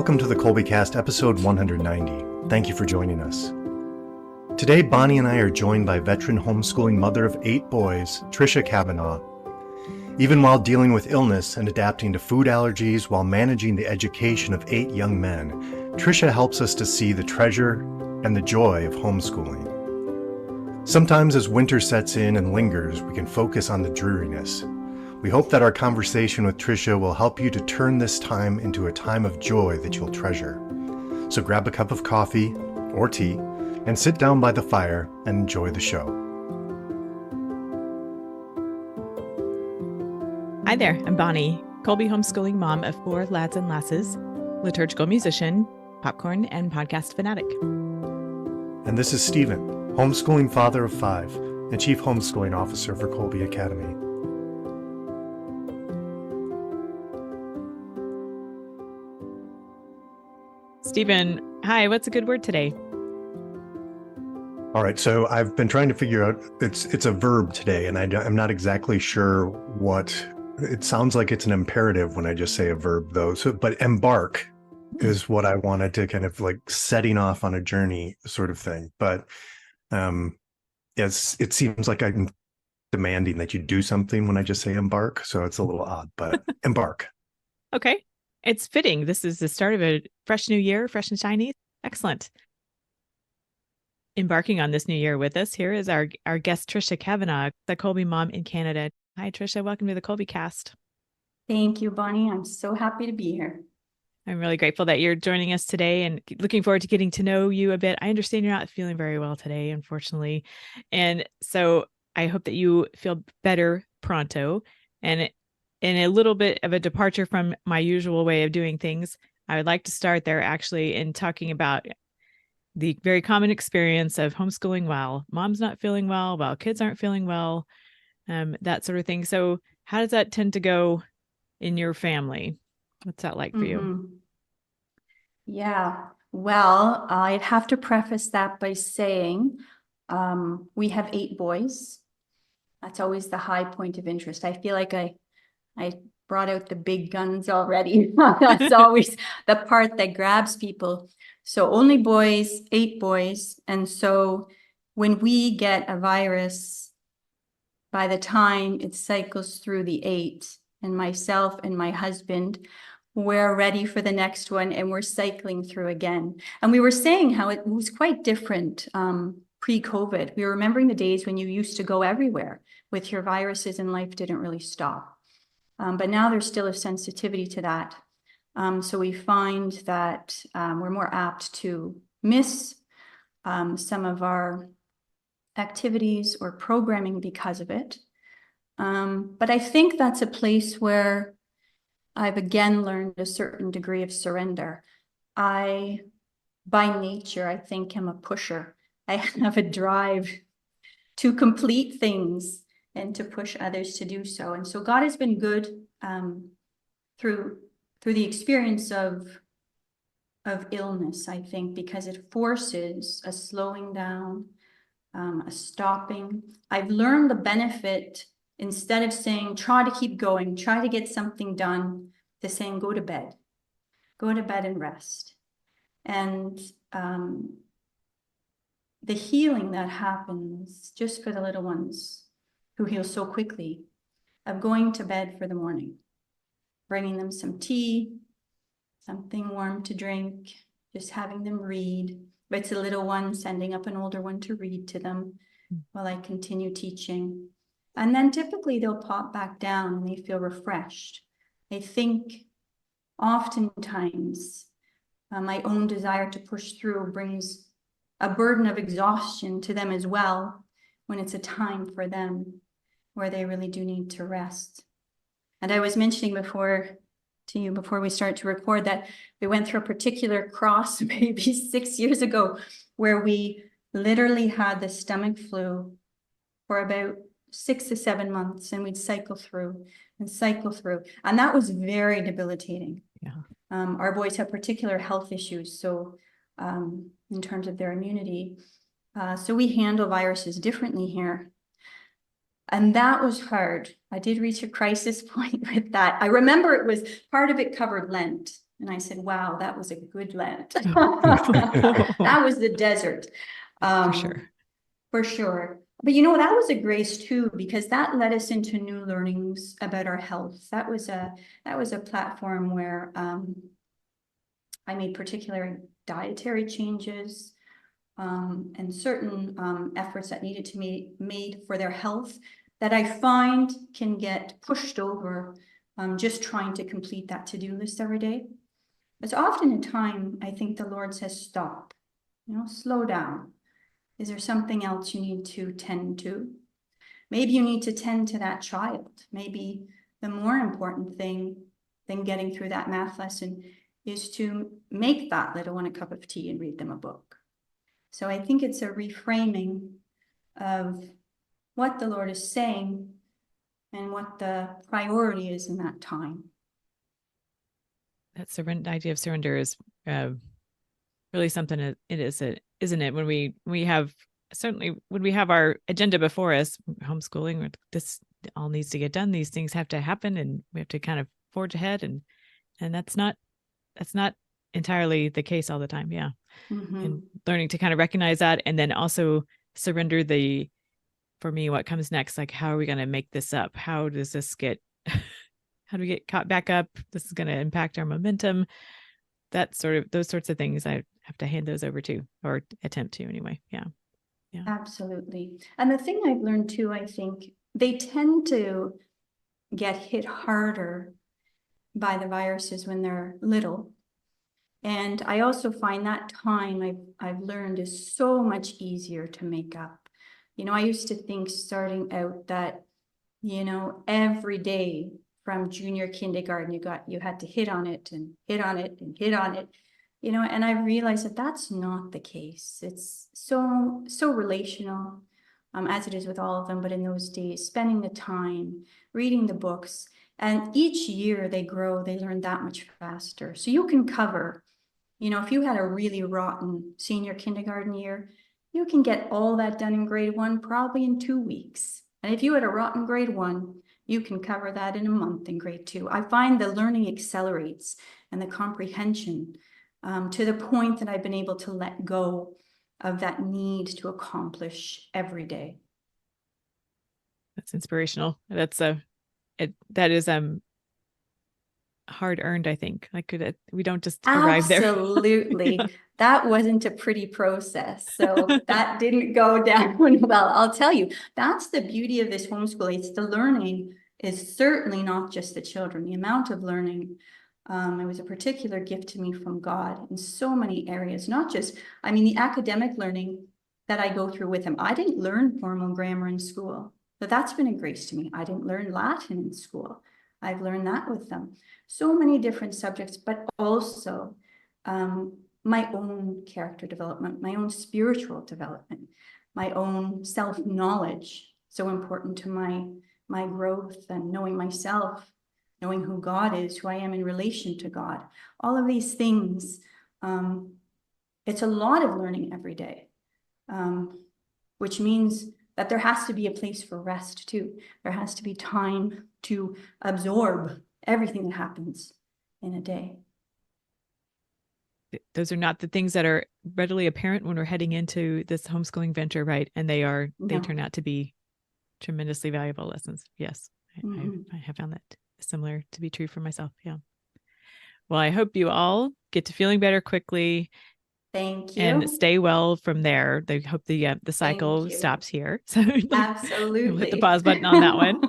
Welcome to the Kolbecast, episode 190. Thank you for joining us. Today, Bonnie and I are joined by veteran homeschooling mother of 8 boys, Tricia Kavanagh. Even while dealing with illness and adapting to food allergies while managing the education of 8 young men, Tricia helps us to see the treasure and the joy of homeschooling. Sometimes as winter sets in and lingers, we can focus on the dreariness. We hope that our conversation with Tricia will help you to turn this time into a time of joy that you'll treasure. So grab a cup of coffee or tea and sit down by the fire and enjoy the show. Hi there, I'm Bonnie, Kolbe homeschooling mom of 4 lads and lasses, liturgical musician, popcorn, and podcast fanatic. And this is Stephen, homeschooling father of 5 and chief homeschooling officer for Kolbe Academy. Stephen, hi, what's a good word today? All right, so I've been trying to figure out, it's a verb today, and I'm not exactly sure what, it sounds like it's an imperative when I just say a verb though, but embark is what I wanted to kind of like setting off on a journey sort of thing. But yes, it seems like I'm demanding that you do something when I just say embark, so it's a little odd, but embark. Okay. It's fitting. This is the start of a fresh new year, fresh and shiny. Excellent. Embarking on this new year with us, here is our guest, Tricia Kavanagh, the Kolbe mom in Canada. Hi, Tricia. Welcome to the Kolbecast. Thank you, Bonnie. I'm so happy to be here. I'm really grateful that you're joining us today and looking forward to getting to know you a bit. I understand you're not feeling very well today, unfortunately. And so I hope that you feel better pronto. And in a little bit of a departure from my usual way of doing things, I would like to start there actually in talking about the very common experience of homeschooling while mom's not feeling well, while kids aren't feeling well, that sort of thing. So how does that tend to go in your family? What's that like for you? Yeah, well, I'd have to preface that by saying we have 8 boys. That's always the high point of interest. I feel like I brought out the big guns already. That's always the part that grabs people. So only boys, 8 boys. And so when we get a virus, by the time it cycles through the 8, and myself and my husband, we're ready for the next one and we're cycling through again. And we were saying how it was quite different pre-COVID. We were remembering the days when you used to go everywhere with your viruses and life didn't really stop. But now there's still a sensitivity to that. So we find that we're more apt to miss some of our activities or programming because of it. But I think that's a place where I've again learned a certain degree of surrender. By nature, I think I'm a pusher. I have a drive to complete things and to push others to do so. And so God has been good through the experience of illness, I think, because it forces a slowing down, a stopping. I've learned the benefit, instead of saying, try to keep going, try to get something done, to saying, go to bed and rest. And the healing that happens just for the little ones who heal so quickly, of going to bed for the morning, bringing them some tea, something warm to drink, just having them read. If it's a little one, sending up an older one to read to them while I continue teaching. And then typically they'll pop back down and they feel refreshed. I think oftentimes my own desire to push through brings a burden of exhaustion to them as well, when it's a time for them where they really do need to rest. And I was mentioning before we start to record that we went through a particular cross maybe 6 years ago where we literally had the stomach flu for about 6 to 7 months, and we'd cycle through. And that was very debilitating. Yeah. Our boys have particular health issues, so in terms of their immunity. So we handle viruses differently here. And that was hard. I did reach a crisis point with that. I remember part of it covered Lent. And I said, wow, that was a good Lent. That was the desert. For sure. For sure. But you know, that was a grace too, because that led us into new learnings about our health. That was a platform where I made particular dietary changes and certain efforts that needed to be made for their health that I find can get pushed over just trying to complete that to-do list every day. It's often a time I think the Lord says, stop, slow down. Is there something else you need to tend to? Maybe you need to tend to that child. Maybe the more important thing than getting through that math lesson is to make that little one a cup of tea and read them a book. So I think it's a reframing of what the Lord is saying and what the priority is in that time. That idea of surrender is really something. It is, isn't it? When we have our agenda before us, homeschooling, this all needs to get done. These things have to happen, and we have to kind of forge ahead. And that's not entirely the case all the time. Yeah. Mm-hmm. And learning to kind of recognize that, and then also surrender for me, what comes next? Like, how are we going to make this up? How does this how do we get caught back up? This is going to impact our momentum. Those sorts of things. I have to hand those over to, or attempt to anyway. Yeah. Yeah. Absolutely. And the thing I've learned too, I think they tend to get hit harder by the viruses when they're little. And I also find that time I've learned is so much easier to make up. I used to think starting out that, every day from junior kindergarten, you had to hit on it and hit on it and hit on it, and I realized that that's not the case. It's so relational, as it is with all of them, but in those days, spending the time, reading the books, and each year they grow, they learn that much faster. So you can cover, if you had a really rotten senior kindergarten year, you can get all that done in grade 1 probably in 2 weeks. And if you had a rotten grade 1, you can cover that in a month in grade 2. I find the learning accelerates and the comprehension to the point that I've been able to let go of that need to accomplish every day. That's inspirational. That is hard earned, I think. We don't just arrive there. Absolutely. That wasn't a pretty process. So that didn't go down well. I'll tell you, that's the beauty of this homeschooling. It's the learning is certainly not just the children. The amount of learning, it was a particular gift to me from God in so many areas, not just, the academic learning that I go through with him. I didn't learn formal grammar in school, but that's been a grace to me. I didn't learn Latin in school. I've learned that with them. So many different subjects, but also my own character development, my own spiritual development, my own self-knowledge, so important to my growth and knowing myself, knowing who God is, who I am in relation to God. All of these things, it's a lot of learning every day, which means that there has to be a place for rest too. There has to be time to absorb everything that happens in a day. Those are not the things that are readily apparent when we're heading into this homeschooling venture, right? And they turn out to be tremendously valuable lessons. Yes, I have found that similar to be true for myself. Yeah. Well, I hope you all get to feeling better quickly. Thank you. And stay well from there. They hope the cycle stops here. So absolutely hit the pause button on that one,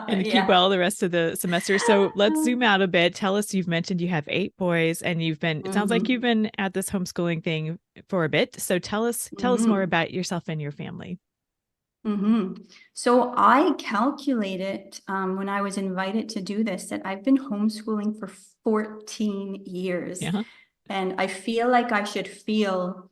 and keep well the rest of the semester. So let's zoom out a bit. Tell us, you've mentioned you have 8 boys, and it sounds like you've been at this homeschooling thing for a bit. So tell us more about yourself and your family. So I calculated when I was invited to do this that I've been homeschooling for 14 years. Yeah. And I feel like I should feel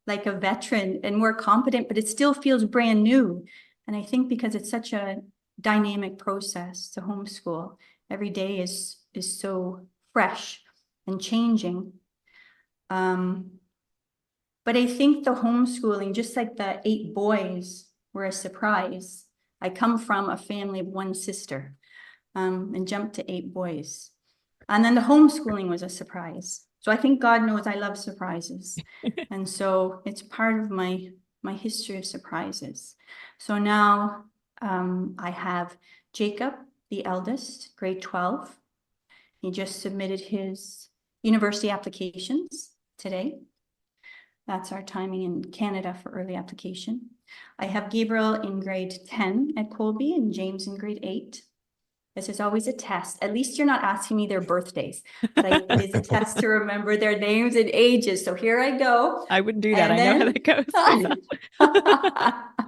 like a veteran and more competent, but it still feels brand new. And I think because it's such a dynamic process to homeschool, every day is so fresh and changing. But I think the homeschooling, just like the 8 boys were a surprise. I come from a family of 1 sister and jumped to 8 boys. And then the homeschooling was a surprise. So I think God knows I love surprises. And so it's part of my history of surprises. So now I have Jacob, the eldest, grade 12. He just submitted his university applications today. That's our timing in Canada for early application. I have Gabriel in grade 10 at Kolbe and James in grade 8. This is always a test. At least you're not asking me their birthdays, but it is a test to remember their names and ages. So here I go. I wouldn't do that. I know how that goes.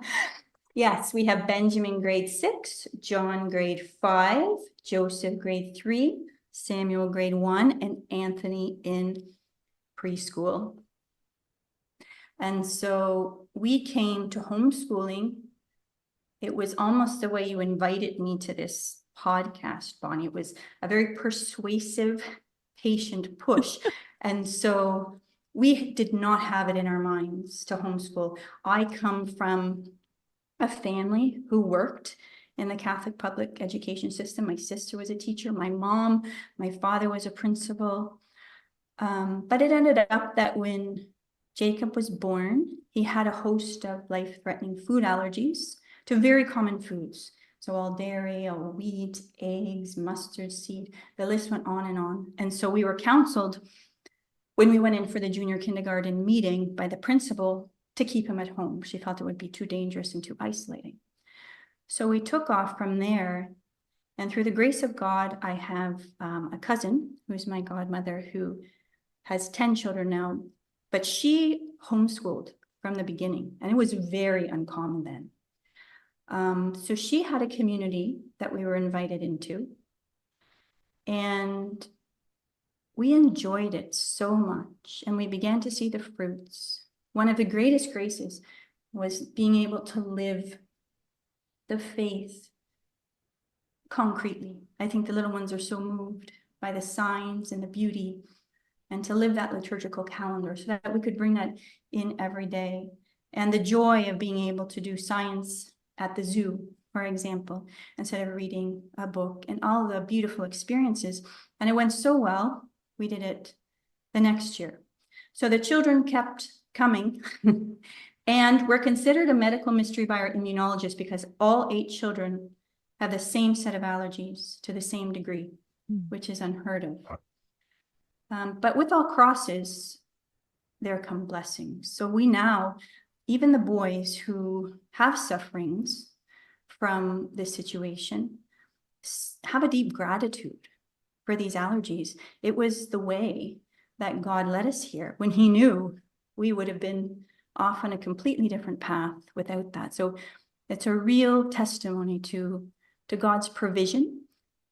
Yes, we have Benjamin grade 6, John grade 5, Joseph grade 3, Samuel grade 1, and Anthony in preschool. And so we came to homeschooling. It was almost the way you invited me to this podcast, Bonnie. It was a very persuasive, patient push. And so we did not have it in our minds to homeschool. I come from a family who worked in the Catholic public education system. My sister was a teacher, my mom, my father was a principal. But it ended up that when Jacob was born, he had a host of life-threatening food allergies to very common foods. So all dairy, all wheat, eggs, mustard seed, the list went on and on. And so we were counseled when we went in for the junior kindergarten meeting by the principal to keep him at home. She felt it would be too dangerous and too isolating. So we took off from there. And through the grace of God, I have a cousin who's my godmother who has 10 children now, but she homeschooled from the beginning, and it was very uncommon then. So she had a community that we were invited into, and we enjoyed it so much, and we began to see the fruits. One of the greatest graces was being able to live the faith concretely. I think the little ones are so moved by the signs and the beauty, and to live that liturgical calendar so that we could bring that in every day. And the joy of being able to do science at the zoo, for example, instead of reading a book, and all the beautiful experiences. And it went so well, we did it the next year. So the children kept coming and were considered a medical mystery by our immunologist because all 8 children have the same set of allergies to the same degree, which is unheard of. But with all crosses, there come blessings. So we now, even the boys who have sufferings from this situation, have a deep gratitude for these allergies. It was the way that God led us here when he knew we would have been off on a completely different path without that. So it's a real testimony to God's provision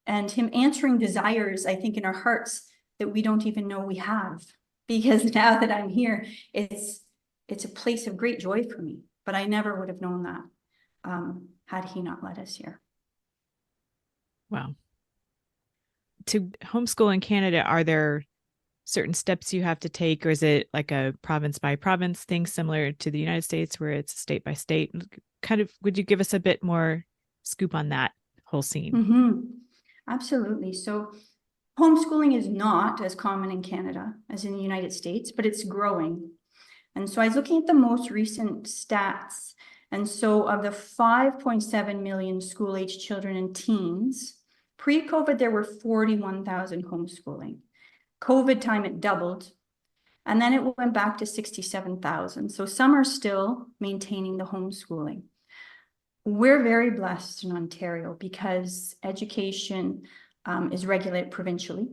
and him answering desires, I think, in our hearts that we don't even know we have. Because now that I'm here, it's a place of great joy for me. But I never would have known that had he not led us here. Wow. To homeschool in Canada, are there certain steps you have to take, or is it like a province by province thing similar to the United States where it's state by state? Kind of, would you give us a bit more scoop on that whole scene? Mm-hmm. Absolutely. So homeschooling is not as common in Canada as in the United States, but it's growing. And so I was looking at the most recent stats. And so of the 5.7 million school-age children and teens, pre-COVID, there were 41,000 homeschooling. COVID time, it doubled. And then it went back to 67,000. So some are still maintaining the homeschooling. We're very blessed in Ontario because education is regulated provincially.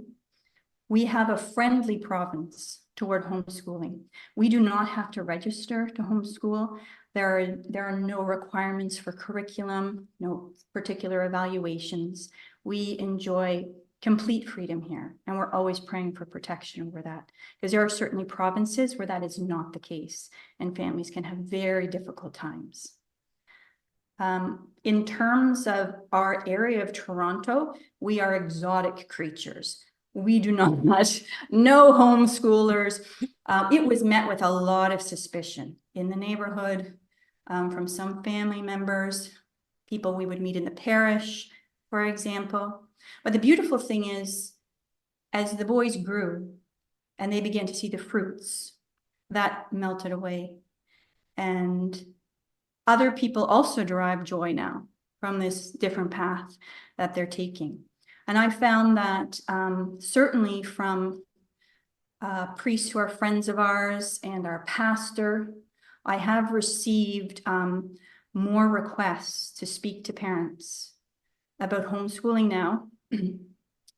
We have a friendly province toward homeschooling. We do not have to register to homeschool. There are no requirements for curriculum, no particular evaluations. We enjoy complete freedom here, and we're always praying for protection over that, because there are certainly provinces where that is not the case, and families can have very difficult times. In terms of our area of Toronto, we are exotic creatures. We do not know homeschoolers. It was met with a lot of suspicion in the neighborhood from some family members, people we would meet in the parish, for example. But the beautiful thing is as the boys grew and they began to see the fruits, that melted away. And other people also derive joy now from this different path that they're taking. And I found that certainly from priests who are friends of ours and our pastor, I have received more requests to speak to parents about homeschooling now.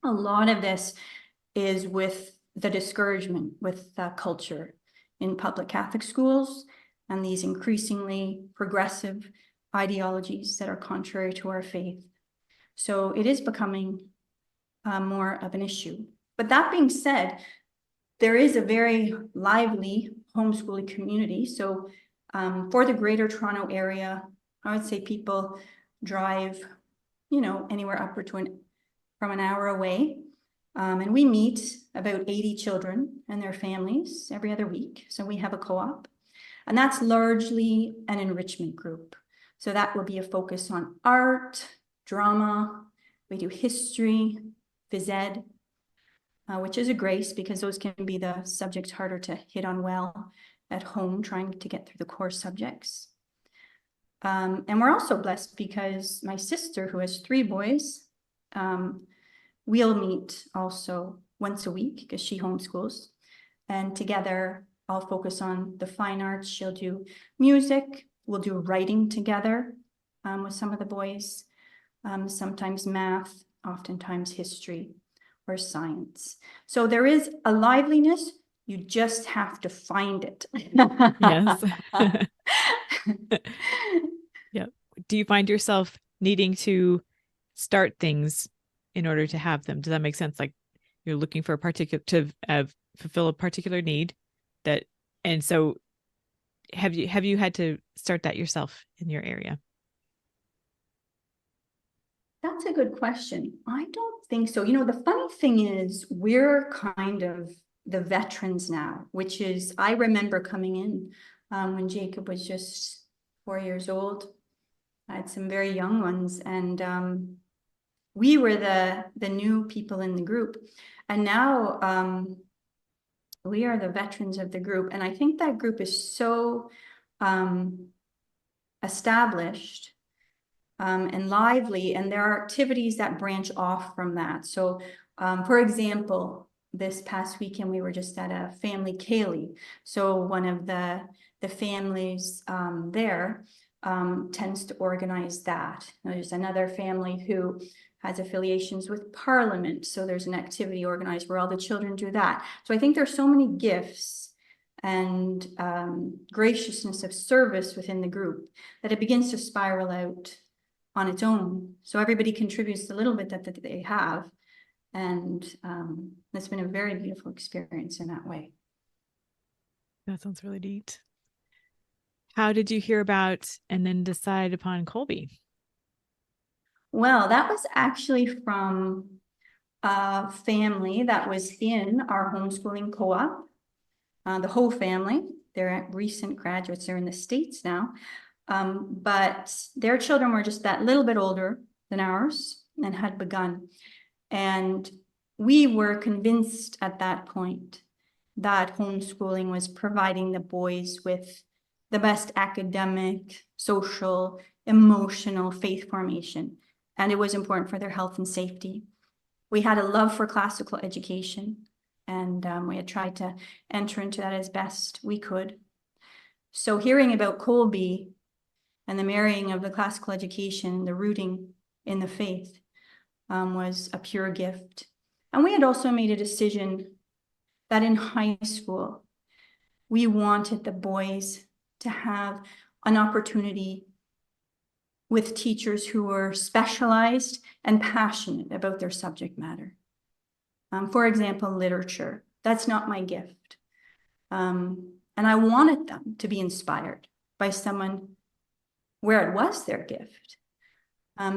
A lot of this is with the discouragement with culture in public Catholic schools and these increasingly progressive ideologies that are contrary to our faith. So it is becoming more of an issue. But that being said, there is a very lively homeschooling community. So for the Greater Toronto area, I would say people drive, anywhere upward to from an hour away. And we meet about 80 children and their families every other week. So we have a co-op, and that's largely an enrichment group. So that will be a focus on art, drama. We do history, phys ed, which is a grace because those can be the subjects harder to hit on well at home, trying to get through the core subjects. And we're also blessed because my sister, who has 3 boys, we'll meet also once a week because she homeschools. And together, I'll focus on the fine arts. She'll do music. We'll do writing together with some of the boys, sometimes math, oftentimes history or science. So there is a liveliness. You just have to find it. Yes. Yeah. Do you find yourself needing to start things in order to have them? Does that make sense? Like you're looking for a particular to fulfill a particular need that, and so have you had to start that yourself in your area? That's a good question. I don't think so. The funny thing is we're kind of the veterans now, which is, I remember coming in when Jacob was just 4 years old. I had some very young ones, and we were the new people in the group. And now we are the veterans of the group. And I think that group is so established and lively, and there are activities that branch off from that. So for example, this past weekend we were just at a family Kaylee. So one of the families there tends to organize that. There's another family who has affiliations with Parliament, so there's an activity organized where all the children do that. So I think there's so many gifts and graciousness of service within the group that it begins to spiral out on its own. So everybody contributes a little bit that they have. And it's been a very beautiful experience in that way. That sounds really neat. How did you hear about and then decide upon Kolbe? Well, that was actually from a family that was in our homeschooling co-op. The whole family, they're recent graduates, they're in the States now. But their children were just that little bit older than ours and had begun. And we were convinced at that point that homeschooling was providing the boys with the best academic, social, emotional faith formation. And it was important for their health and safety. We had a love for classical education, and we had tried to enter into that as best we could. So hearing about Kolbe and the marrying of the classical education, the rooting in the faith, was a pure gift. And we had also made a decision that in high school, we wanted the boys to have an opportunity with teachers who were specialized and passionate about their subject matter. For example, literature. That's not my gift. And I wanted them to be inspired by someone where it was their gift.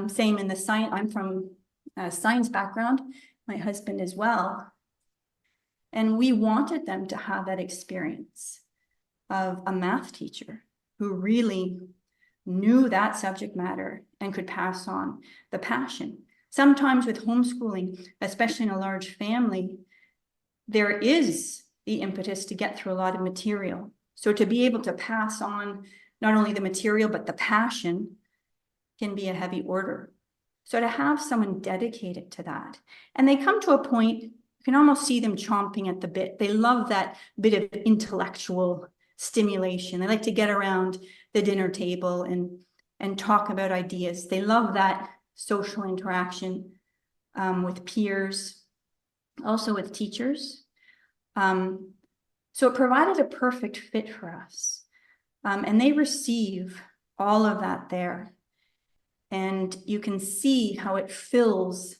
Same in the science. I'm from a science background, my husband as well. And we wanted them to have that experience of a math teacher who really knew that subject matter and could pass on the passion. sometimes with homeschooling, especially in a large family, there is the impetus to get through a lot of material. So to be able to pass on not only the material, but the passion can be a heavy order. So to have someone dedicated to that, and they come to a point, you can almost see them chomping at the bit. They love that bit of intellectual stimulation. They like to get around the dinner table and talk about ideas. They love that social interaction with peers, also with teachers. So it provided a perfect fit for us. And they receive all of that there. And you can see how it fills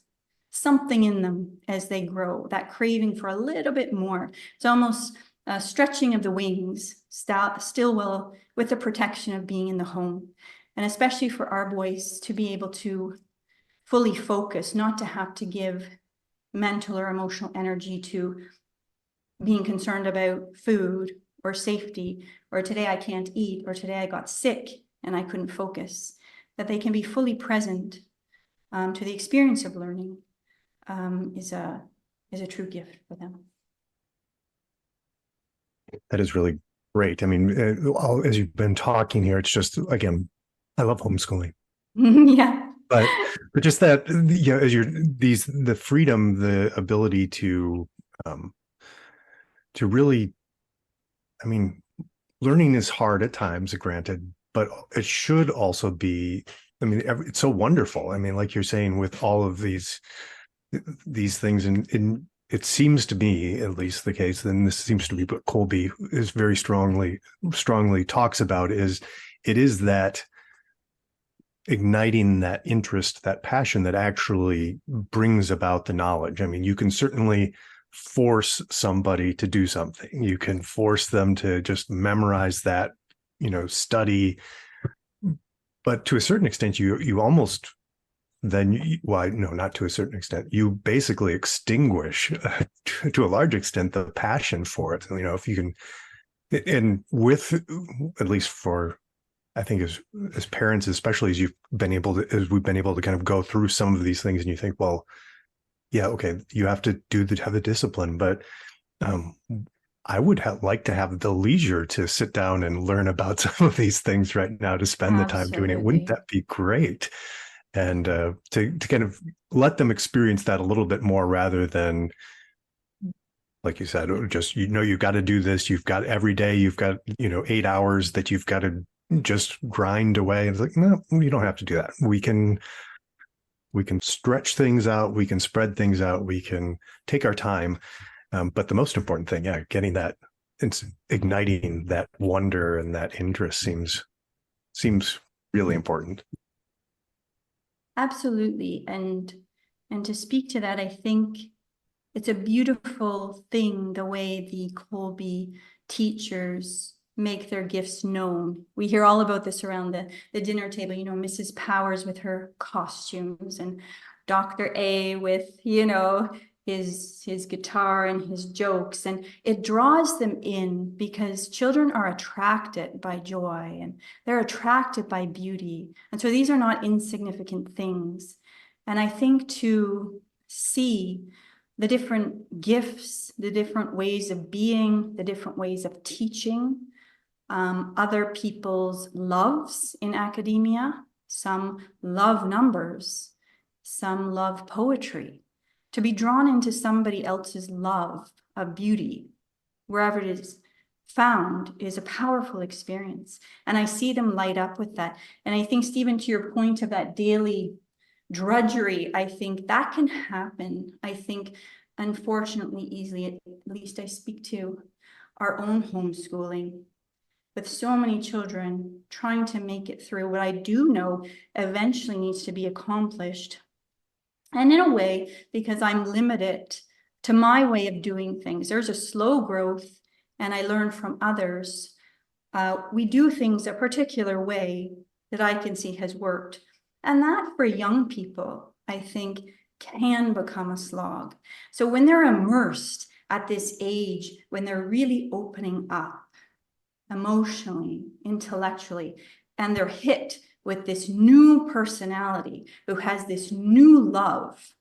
something in them as they grow, that craving for a little bit more. It's almost a stretching of the wings, still well with the protection of being in the home. And especially for our boys to be able to fully focus, not to have to give mental or emotional energy to being concerned about food or safety, or today I can't eat, or today I got sick and I couldn't focus, that they can be fully present to the experience of learning is a true gift for them. That is really great. I mean, as you've been talking here, it's just, again, I love homeschooling. Yeah. But just that, as the freedom, the ability to really, I mean, learning is hard at times, granted, but it should also be, I mean, it's so wonderful. I mean, like you're saying, with all of these things, and it seems to me, at least the case, and this seems to be what Kolbe is very strongly talks about, is it is that igniting that interest, that passion that actually brings about the knowledge. I mean, you can certainly force somebody to do something. You can force them to just memorize that, study. But to a certain extent, you almost then, well, no, not to a certain extent, you basically extinguish to a large extent the passion for it. If you can, and with, at least for, I think as parents, especially as we've been able to kind of go through some of these things, and you think, well, yeah, okay, you have to have the discipline, but I would like to have the leisure to sit down and learn about some of these things right now, to spend the time doing it. Wouldn't that be great? And to kind of let them experience that a little bit more, rather than, like you said, just, you've got to do this. You've got every day, you've got, 8 hours that you've got to just grind away. And it's like, no, you don't have to do that. We can stretch things out. We can spread things out. We can take our time. But the most important thing, getting that, it's igniting that wonder and that interest seems really important. Absolutely. And to speak to that, I think it's a beautiful thing, the way the Kolbe teachers make their gifts known. We hear all about this around the dinner table, Mrs. Powers with her costumes, and Dr. A with, his guitar and his jokes, and it draws them in, because children are attracted by joy and they're attracted by beauty. And so these are not insignificant things. And I think to see the different gifts, the different ways of being, the different ways of teaching, other people's loves in academia, some love numbers, some love poetry. To be drawn into somebody else's love of beauty, wherever it is found, is a powerful experience. And I see them light up with that. And I think, Stephen, to your point of that daily drudgery, I think that can happen. I think, unfortunately, easily, at least I speak to our own homeschooling, with so many children trying to make it through what I do know eventually needs to be accomplished. And in a way, because I'm limited to my way of doing things, there's a slow growth, and I learn from others. We do things a particular way that I can see has worked. And that, for young people, I think, can become a slog. So when they're immersed at this age, when they're really opening up emotionally, intellectually, and they're hit with this new personality, who has this new love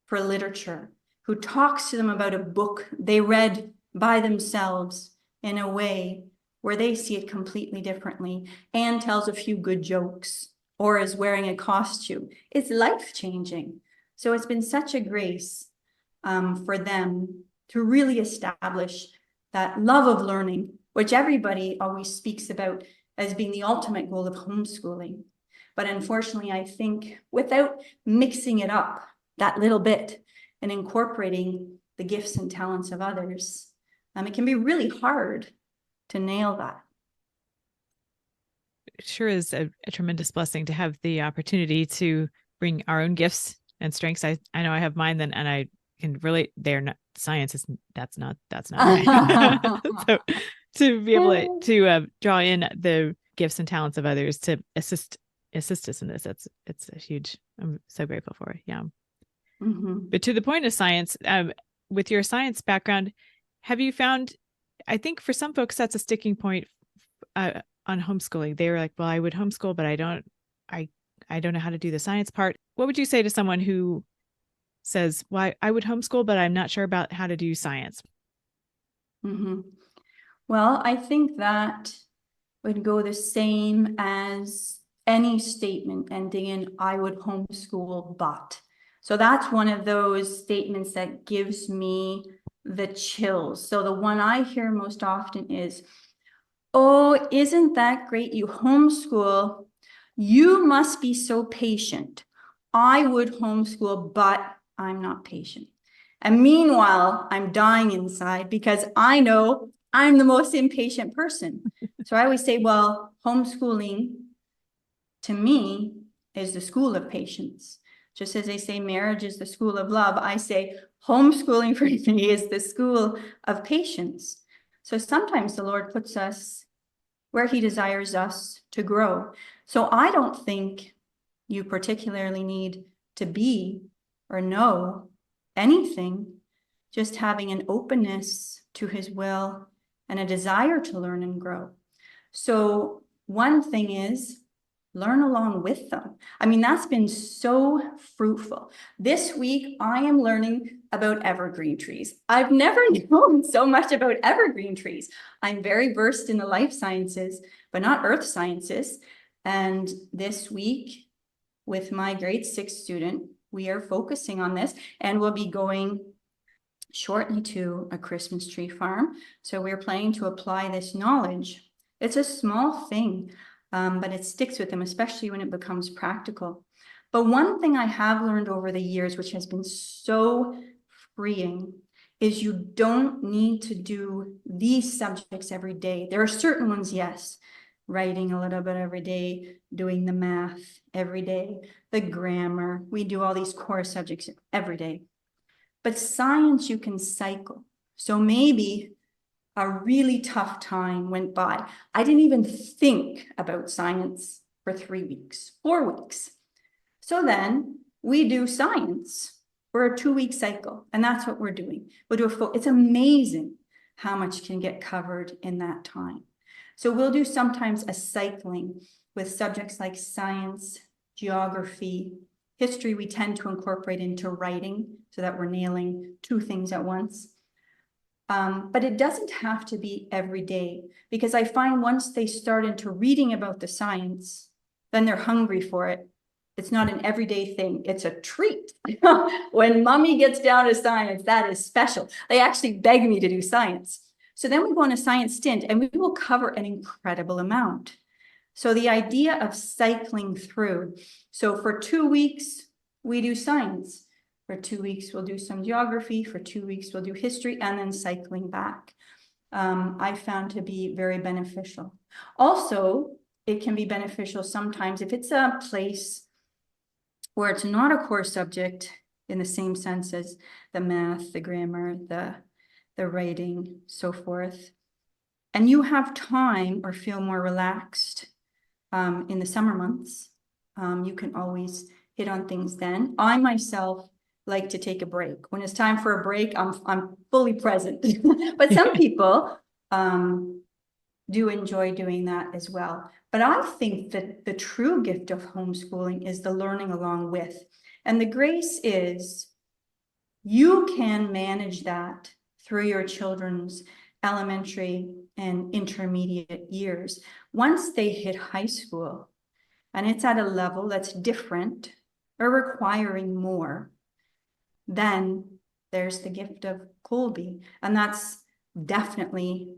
for literature, who talks to them about a book they read by themselves in a way where they see it completely differently, and tells a few good jokes or is wearing a costume. It's life-changing. So it's been such a grace for them to really establish that love of learning, which everybody always speaks about as being the ultimate goal of homeschooling. But unfortunately, I think without mixing it up that little bit and incorporating the gifts and talents of others, it can be really hard to nail that. It sure is a tremendous blessing to have the opportunity to bring our own gifts and strengths. I know I have mine then, and I can relate. They're not science is that's not mine. So to be able to draw in the gifts and talents of others to assist us in this, it's a huge. I'm so grateful for it. Yeah. Mm-hmm. But to the point of science, with your science background, have you found? I think for some folks that's a sticking point on homeschooling. They were like, "Well, I would homeschool, but I don't know how to do the science part." What would you say to someone who says, "Well, I would homeschool, but I'm not sure about how to do science"? Mm-hmm. Well, I think that would go the same as any statement ending in "I would homeschool, but." So that's one of those statements that gives me the chills. So the one I hear most often is, "Oh, isn't that great? You homeschool. You must be so patient. I would homeschool, but I'm not patient." And meanwhile, I'm dying inside because I know I'm the most impatient person. So I always say, well, homeschooling to me is the school of patience. Just as they say marriage is the school of love, I say homeschooling for me is the school of patience. So sometimes the Lord puts us where he desires us to grow. So I don't think you particularly need to be or know anything, just having an openness to his will and a desire to learn and grow. So one thing is learn along with them. I mean, that's been so fruitful. This week, I am learning about evergreen trees. I've never known so much about evergreen trees. I'm very versed in the life sciences, but not earth sciences. And this week, with my grade 6 student, we are focusing on this, and we'll be going shortly to a Christmas tree farm. So we're planning to apply this knowledge. It's a small thing, but it sticks with them, especially when it becomes practical. But one thing I have learned over the years, which has been so freeing, is you don't need to do these subjects every day. There are certain ones, yes, writing a little bit every day, doing the math every day, the grammar. We do all these core subjects every day. But science, you can cycle. So maybe a really tough time went by. I didn't even think about science for 3 weeks, 4 weeks. So then we do science for a 2-week cycle. And that's what we're doing. We'll do it's amazing how much can get covered in that time. So we'll do sometimes a cycling with subjects like science, geography, history. We tend to incorporate into writing so that we're nailing 2 things at once. But it doesn't have to be every day, because I find once they start into reading about the science, then they're hungry for it. It's not an everyday thing. It's a treat. When mommy gets down to science, that is special. They actually beg me to do science. So then we go on a science stint and we will cover an incredible amount. So the idea of cycling through. So for 2 weeks, we do science. For 2 weeks, we'll do some geography. For 2 weeks, we'll do history, and then cycling back. I found to be very beneficial. Also, it can be beneficial sometimes if it's a place where it's not a core subject in the same sense as the math, the grammar, the writing, so forth. And you have time or feel more relaxed in the summer months. You can always hit on things then. I myself like to take a break. When it's time for a break, I'm fully present. But some people do enjoy doing that as well. But I think that the true gift of homeschooling is the learning along with. And the grace is you can manage that through your children's elementary and intermediate years. Once they hit high school, and it's at a level that's different or requiring more, then there's the gift of Kolbe. And that's definitely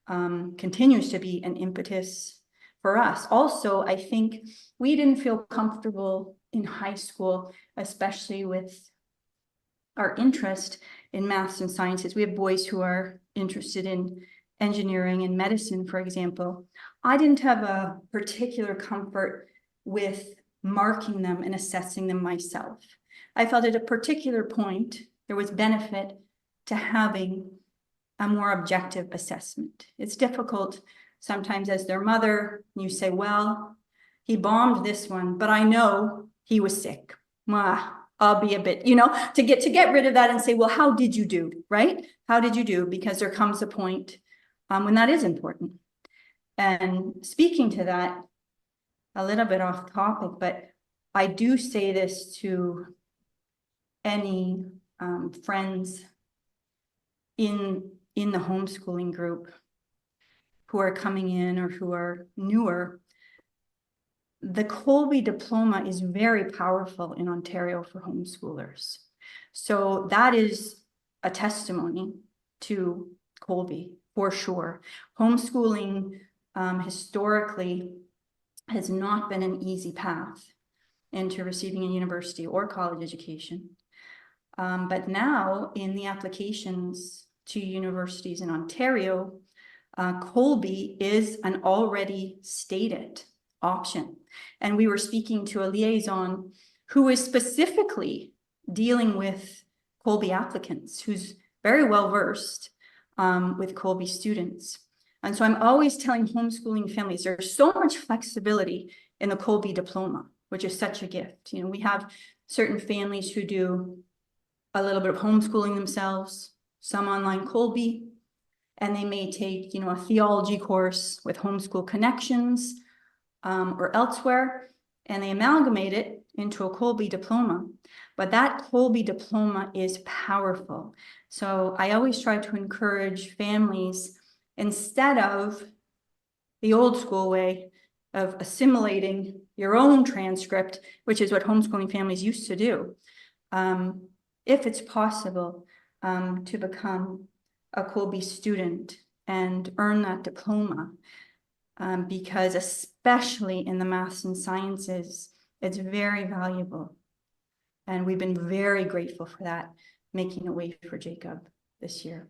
continues to be an impetus for us. Also, I think we didn't feel comfortable in high school, especially with our interest in maths and sciences. We have boys who are interested in engineering and medicine, for example. I didn't have a particular comfort with marking them and assessing them myself. I felt at a particular point, there was benefit to having a more objective assessment. It's difficult sometimes as their mother, you say, well, he bombed this one, but I know he was sick. I'll be a bit, to get rid of that and say, well, how did you do, right? How did you do? Because there comes a point when that is important. And speaking to that, a little bit off topic, but I do say this to any friends in the homeschooling group who are coming in or who are newer. The Kolbe diploma is very powerful in Ontario for homeschoolers. So that is a testimony to Kolbe for sure. Homeschooling historically has not been an easy path into receiving a university or college education. But now in the applications to universities in Ontario, Kolbe is an already stated option. And we were speaking to a liaison who is specifically dealing with Kolbe applicants, who's very well versed with Kolbe students. And so I'm always telling homeschooling families, there's so much flexibility in the Kolbe diploma, which is such a gift. We have certain families who do a little bit of homeschooling themselves, some online Kolbe, and they may take, a theology course with Homeschool Connections or elsewhere, and they amalgamate it into a Kolbe diploma. But that Kolbe diploma is powerful. So I always try to encourage families, instead of the old school way of assimilating your own transcript, which is what homeschooling families used to do, if it's possible, to become a Kolbe student and earn that diploma, because especially in the maths and sciences, it's very valuable. And we've been very grateful for that, making a way for Jacob this year.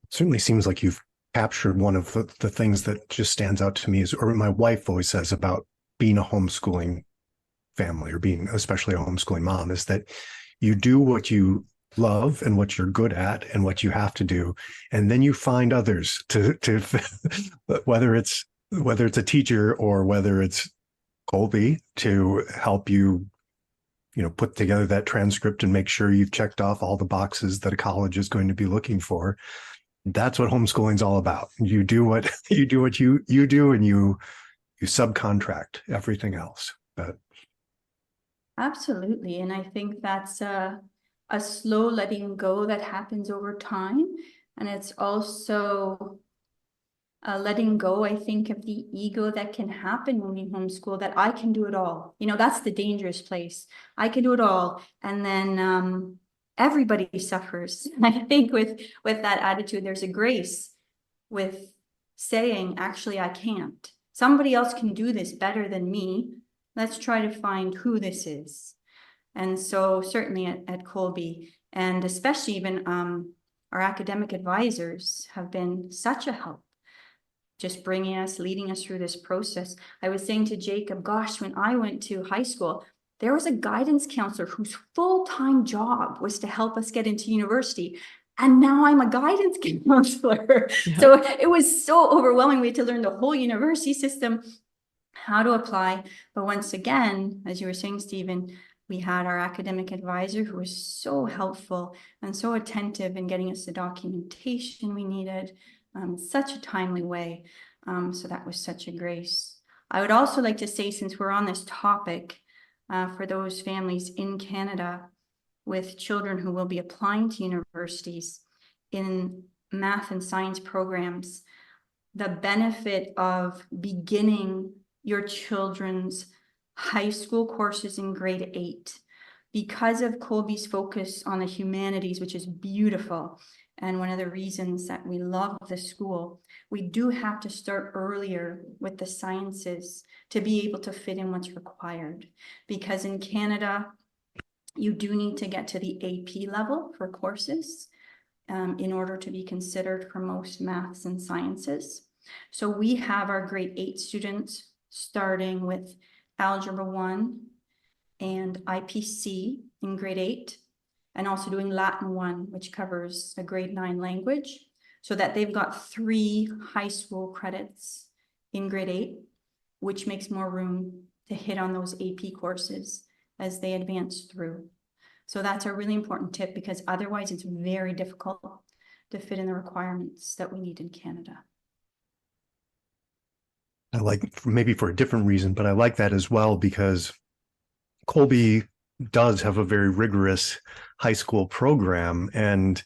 It certainly seems like you've captured one of the things that just stands out to me is, or my wife always says about being a homeschooling family or being especially a homeschooling mom, is that you do what you love and what you're good at and what you have to do, and then you find others to whether it's a teacher or whether it's Kolbe to help you put together that transcript and make sure you've checked off all the boxes that a college is going to be looking for. That's what homeschooling's all about. You do what you do, and you subcontract everything else. But absolutely. And I think that's a slow letting go that happens over time. And it's also letting go, I think, of the ego that can happen when you homeschool, that I can do it all. That's the dangerous place. I can do it all. And then everybody suffers. I think with that attitude, there's a grace with saying, actually, I can't. Somebody else can do this better than me. Let's try to find who this is. And so certainly at Kolbe, and especially even our academic advisors have been such a help, just leading us through this process. I was saying to Jacob, gosh, when I went to high school, there was a guidance counselor whose full-time job was to help us get into university. And now I'm a guidance counselor. Yeah. So it was so overwhelming. We had to learn the whole university system, how to apply. But once again, as you were saying, Stephen, we had our academic advisor who was so helpful and so attentive in getting us the documentation we needed in such a timely way. So that was such a grace. I would also like to say, since we're on this topic, for those families in Canada with children who will be applying to universities in math and science programs, the benefit of beginning your children's high school courses in grade 8, because of Kolbe's focus on the humanities, which is beautiful, and one of the reasons that we love the school, we do have to start earlier with the sciences to be able to fit in what's required. Because in Canada, you do need to get to the AP level for courses in order to be considered for most maths and sciences. So we have our grade 8 students starting with Algebra 1 and IPC in grade 8, and also doing Latin 1, which covers a grade 9 language, so that they've got 3 high school credits in grade 8, which makes more room to hit on those AP courses as they advance through. So that's a really important tip, because otherwise it's very difficult to fit in the requirements that we need in Canada. I like, maybe for a different reason, but I like that as well, because Kolbe does have a very rigorous high school program, and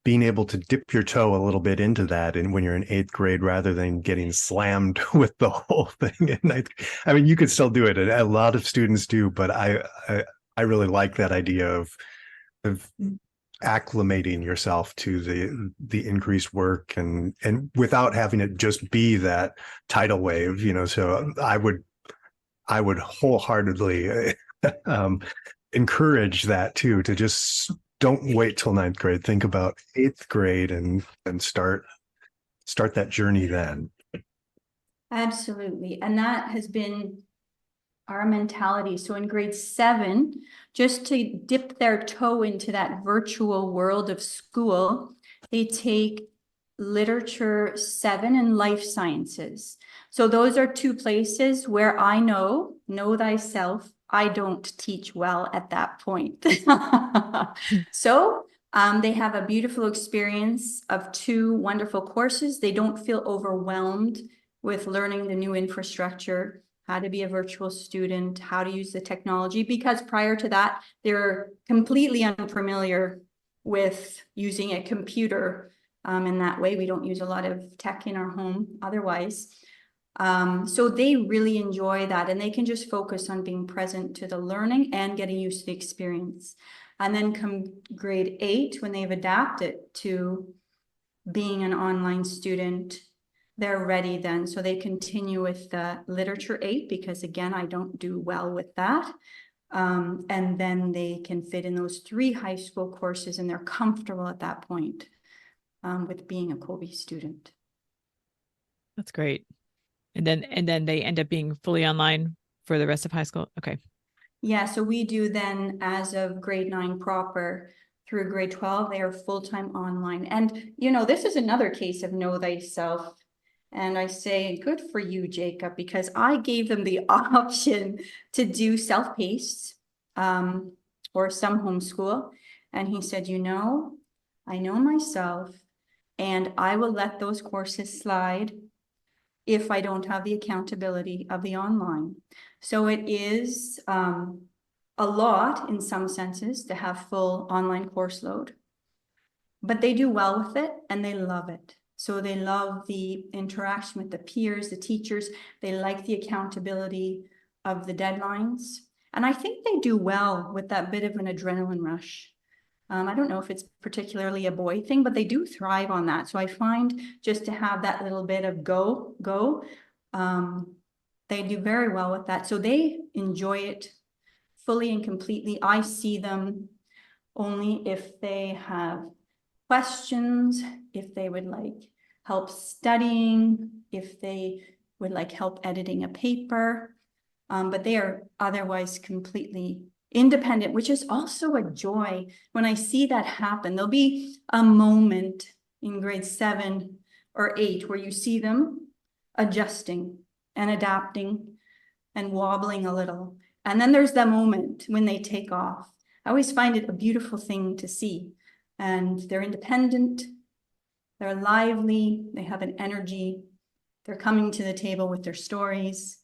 being able to dip your toe a little bit into that, and when you're in 8th grade, rather than getting slammed with the whole thing in 9th. I mean, you could still do it. A lot of students do, but I really like that idea of acclimating yourself to the increased work, and without having it just be that tidal wave, so I would wholeheartedly encourage that too, to just don't wait till 9th grade. Think about 8th grade and start that journey then. Absolutely. And that has been our mentality. So in grade 7, just to dip their toe into that virtual world of school, they take literature 7 and life sciences. So those are 2 places where I know thyself, I don't teach well at that point. So they have a beautiful experience of 2 wonderful courses. They don't feel overwhelmed with learning the new infrastructure, how to be a virtual student, how to use the technology, because prior to that, they're completely unfamiliar with using a computer. In that way, we don't use a lot of tech in our home otherwise. So they really enjoy that, and they can just focus on being present to the learning and getting used to the experience. And then come grade 8, when they've adapted to being an online student, they're ready then. So they continue with the literature 8, because again, I don't do well with that. And then they can fit in those 3 high school courses, and they're comfortable at that point with being a Kolbe student. That's great. And then they end up being fully online for the rest of high school. Okay. Yeah, so we do then, as of grade 9 proper through grade 12, they are full-time online. And, this is another case of know thyself. And I say, good for you, Jacob, because I gave them the option to do self-paced or some homeschool. And he said, I know myself, and I will let those courses slide if I don't have the accountability of the online. So it is a lot in some senses to have full online course load, but they do well with it and they love it. So they love the interaction with the peers, the teachers. They like the accountability of the deadlines. And I think they do well with that bit of an adrenaline rush. I don't know if it's particularly a boy thing, but they do thrive on that. So I find just to have that little bit of go, they do very well with that. So they enjoy it fully and completely. I see them only if they have questions, if they would like help studying, if they would like help editing a paper, but they are otherwise completely independent, which is also a joy. When I see that happen, there'll be a moment in grade 7 or 8 where you see them adjusting and adapting and wobbling a little. And then there's the moment when they take off. I always find it a beautiful thing to see. And they're independent, they're lively, they have an energy, they're coming to the table with their stories.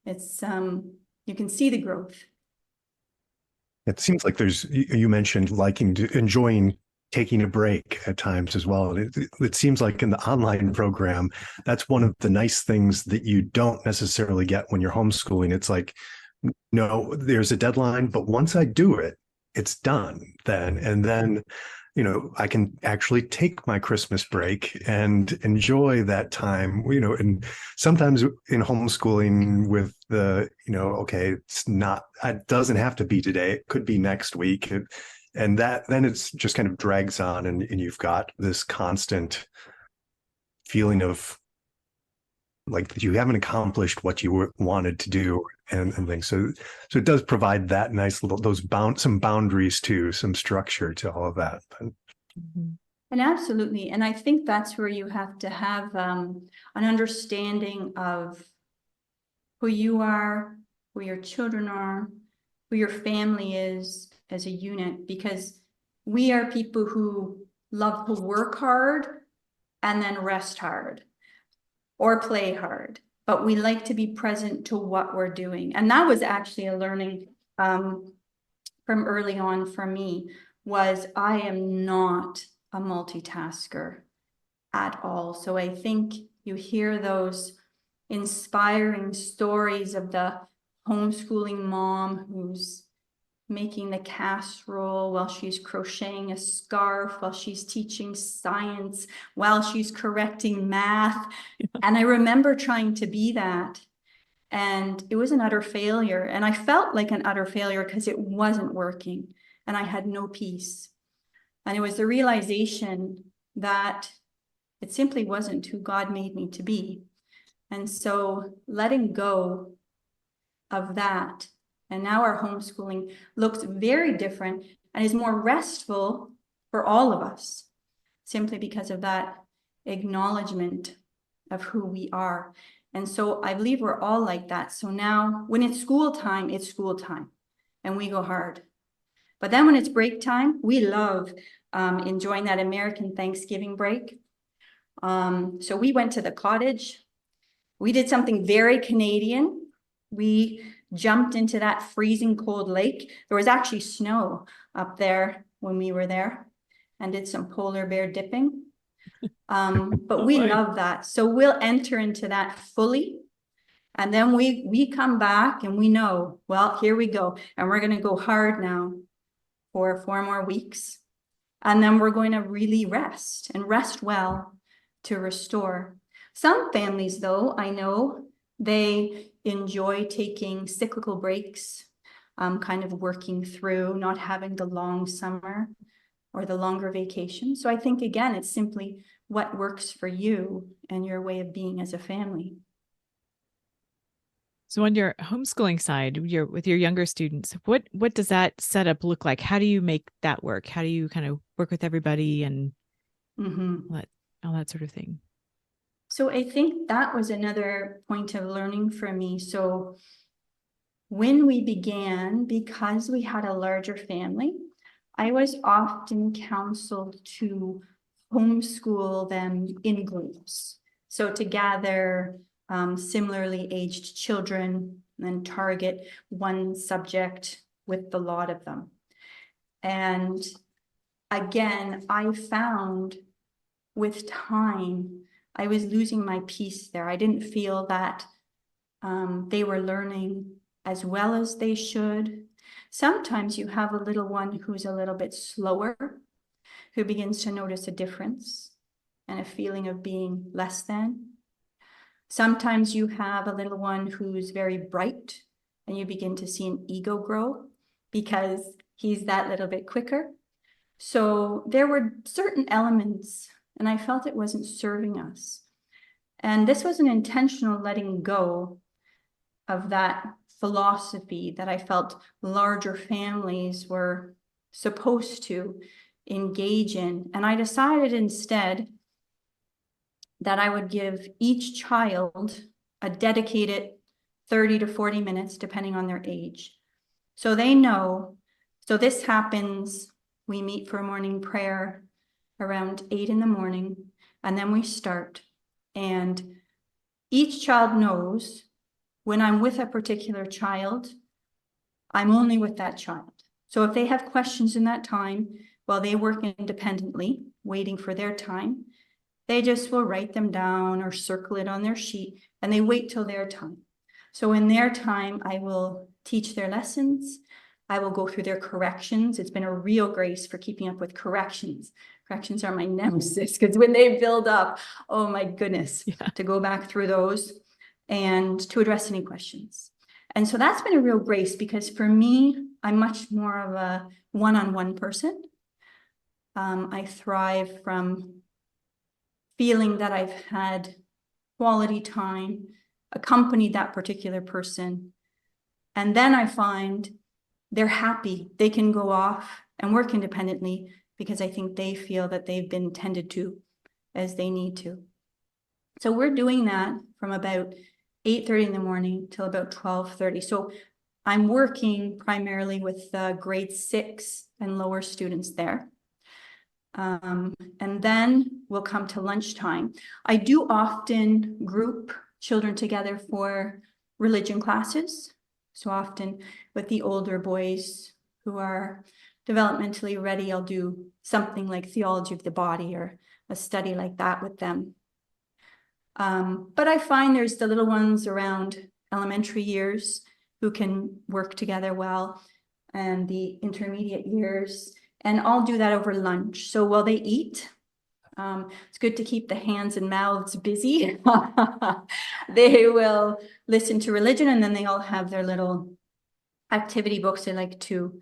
It's, you can see the growth. It seems like you mentioned enjoying taking a break at times as well. And it seems like in the online program, that's one of the nice things that you don't necessarily get when you're homeschooling. It's like, no, there's a deadline, but once I do it, it's done then. And then, I can actually take my Christmas break and enjoy that time, and sometimes in homeschooling with okay, it doesn't have to be today. It could be next week. And that then it's just kind of drags on and you've got this constant feeling of like you haven't accomplished what you wanted to do and things. So it does provide that nice little, some boundaries too, some structure to all of that. And absolutely. And I think that's where you have to have an understanding of who you are, who your children are, who your family is as a unit, because we are people who love to work hard and then rest hard or play hard, but we like to be present to what we're doing. And that was actually a learning from early on for me, was I am not a multitasker at all. So I think you hear those inspiring stories of the homeschooling mom who's making the casserole while she's crocheting a scarf, while she's teaching science, while she's correcting math. And I remember trying to be that. And it was an utter failure. And I felt like an utter failure because it wasn't working and I had no peace. And it was the realization that it simply wasn't who God made me to be. And so letting go of that, and now our homeschooling looks very different and is more restful for all of us, simply because of that acknowledgement of who we are. And so I believe we're all like that. So now when it's school time and we go hard. But then when it's break time, we love enjoying that American Thanksgiving break. So we went to the cottage. We did something very Canadian. We jumped into that freezing cold lake. There was actually snow up there when we were there, and did some polar bear dipping. But we love that. So we'll enter into that fully. And then we come back and we know, well, here we go. And we're going to go hard now for 4 more weeks. And then we're going to really rest and rest well to restore. Some families, though, I know they enjoy taking cyclical breaks, kind of working through, not having the long summer or the longer vacation. So I think, again, it's simply what works for you and your way of being as a family. So on your homeschooling side, with your younger students, what does that setup look like? How do you make that work? How do you kind of work with everybody and all that sort of thing? So I think that was another point of learning for me. So when we began, because we had a larger family, I was often counseled to homeschool them in groups. So to gather similarly aged children and target one subject with the lot of them. And again, I found with time, I was losing my peace there. I didn't feel that they were learning as well as they should. Sometimes you have a little one who's a little bit slower, who begins to notice a difference and a feeling of being less than. Sometimes you have a little one who's very bright and you begin to see an ego grow because he's that little bit quicker. So there were certain elements and I felt it wasn't serving us. And this was an intentional letting go of that philosophy that I felt larger families were supposed to engage in. And I decided instead that I would give each child a dedicated 30 to 40 minutes, depending on their age. So they know, so this happens, we meet for morning prayer around 8 in the morning, and then we start. And each child knows when I'm with a particular child, I'm only with that child. So if they have questions in that time while they work independently, waiting for their time, they just will write them down or circle it on their sheet, and they wait till their time. So in their time, I will teach their lessons. I will go through their corrections. It's been a real grace for keeping up with corrections. Corrections are my nemesis because when they build up, oh my goodness, to go back through those and to address any questions. And so that's been a real grace because for me, I'm much more of a one-on-one person. I thrive from feeling that I've had quality time, accompanied that particular person. And then I find they're happy. They can go off and work independently because I think they feel that they've been tended to as they need to. So we're doing that from about 8:30 in the morning till about 12:30. So I'm working primarily with grade 6 and lower students there. And then we'll come to lunchtime. I do often group children together for religion classes. So often with the older boys who are developmentally ready, I'll do something like theology of the body or a study like that with them. But I find there's the little ones around elementary years who can work together well, and the intermediate years, and I'll do that over lunch. So while they eat, it's good to keep the hands and mouths busy. They will listen to religion, and then they all have their little activity books. They like to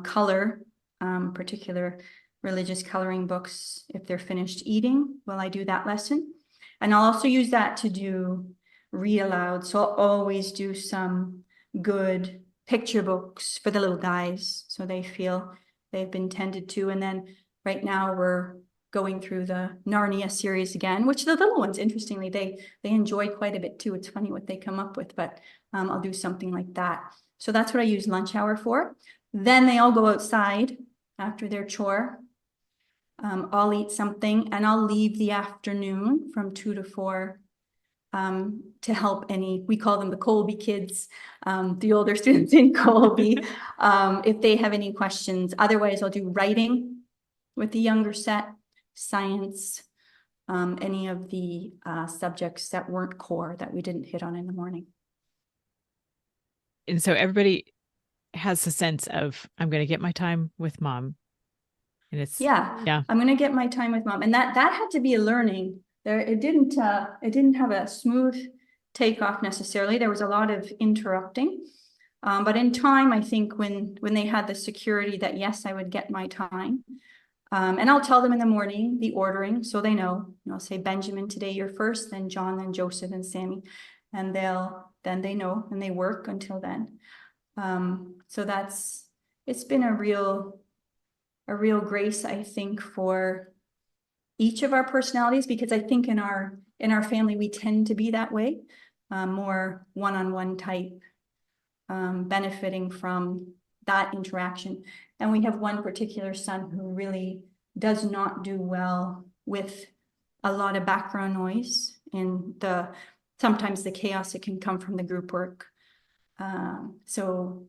color, particular religious coloring books if they're finished eating while I do that lesson. And I'll also use that to do read aloud. So I'll always do some good picture books for the little guys so they feel they've been tended to. And then right now we're going through the Narnia series again, which the little ones, interestingly, they enjoy quite a bit too. It's funny what they come up with, but I'll do something like that. So that's what I use lunch hour for. Then they all go outside after their chore. I'll eat something and I'll leave the afternoon from 2 to 4 to help any, we call them the Kolbe kids, the older students in Kolbe, if they have any questions. Otherwise, I'll do writing with the younger set, science, any of the subjects that weren't core that we didn't hit on in the morning. And so everybody has a sense of, I'm going to get my time with mom. And it's, I'm going to get my time with mom. And that had to be a learning there. It didn't have a smooth takeoff necessarily. There was a lot of interrupting. But in time, I think when they had the security that, yes, I would get my time. And I'll tell them in the morning, the ordering, so they know. I'll say, Benjamin, today you're first, then John, then Joseph, and Sammy. And then they know, and they work until then. So it's been a real grace, I think, for each of our personalities, because I think in our family, we tend to be that way, more one-on-one type, benefiting from that interaction. And we have one particular son who really does not do well with a lot of background noise and sometimes the chaos that can come from the group work. So